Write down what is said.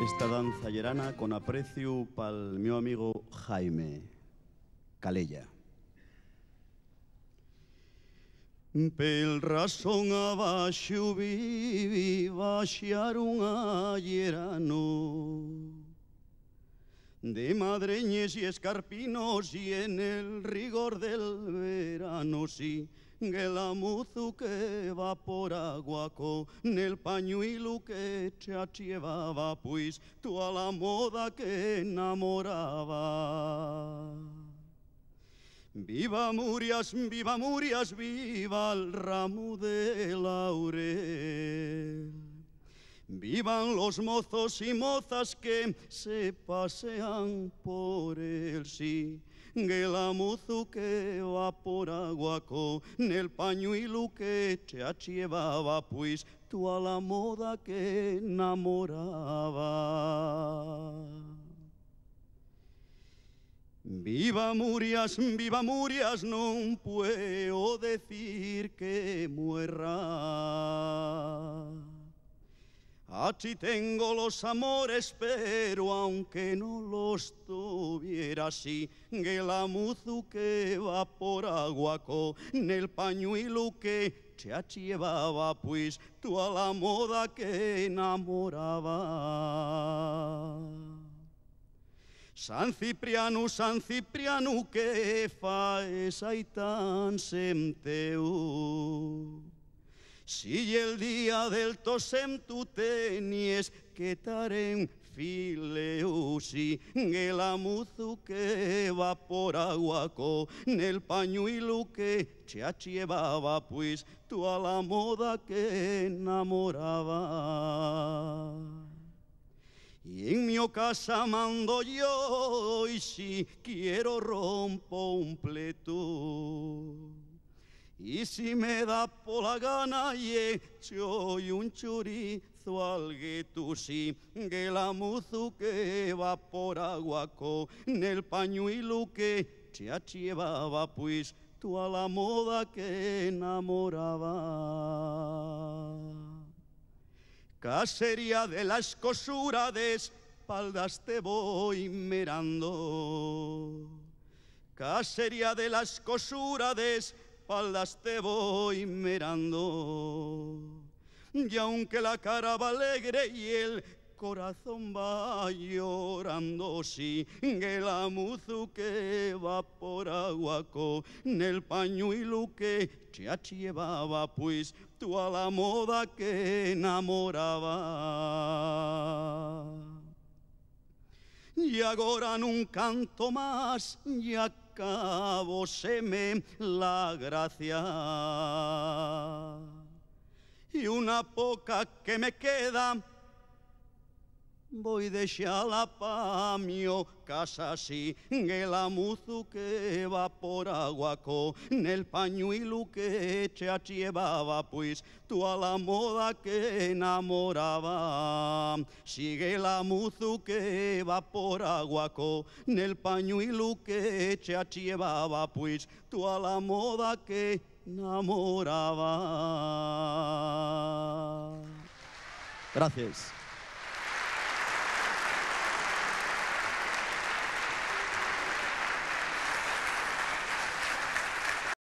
esta danza llerana con aprecio pal meu amigo Jaime Calella. Pel razón abaixo vi baixaron a llerano de madreñes y escarpinos y en el rigor del verano sí que la muzu que va por aguaco nel pañuelo que llevaba pues toda la moda que enamoraba. Viva Murias, viva Murias, viva el ramo de laurel. Vivan los mozos y mozas que se pasean por el sí. Que la muzu que va por aguaco nel pañuelo que llevaba pues toda la moda que enamoraba. Viva Murias, non puedo decir que muera. Aquí tengo los amores, pero aunque no los tuviera así, que la muzu que va por aguaco nel pañuelo que llevaba pues toda la moda que enamoraba. San Cipriano, que faes ahí tan senteu. Si el día del tosem tu tenies que estar en fileu, si que la muzu que va por aguaco nel pañuelo que llevaba pues toda la moda que enamoraba. Y en mi casa mando yo y si quiero rompo un pleto. Y si me da por la gana y echo un chorizo al gueto, sí, que la muzu que va por aguaco nel pañuelo que llevaba pues toda la moda que enamoraba. Casería de la escosura de espaldas te voy mirando. Casería de la escosura de espaldas te voy mirando. Y aunque la cara va alegre y el corazón va llorando, sí, que la muzu que va por aguaco nel pañuelo que llevaba pues toda la moda que enamoraba. Y ahora nun canto más y acabóseme la gracia. Y una poca que me queda voy deixala pa mio casa así, que la muzu que va por aguaco nel pañuelo que llevaba pues toda la moda que enamoraba. Sigue la muzu que va por aguaco nel pañuelo que llevaba pues toda la moda que enamoraba. Gracias.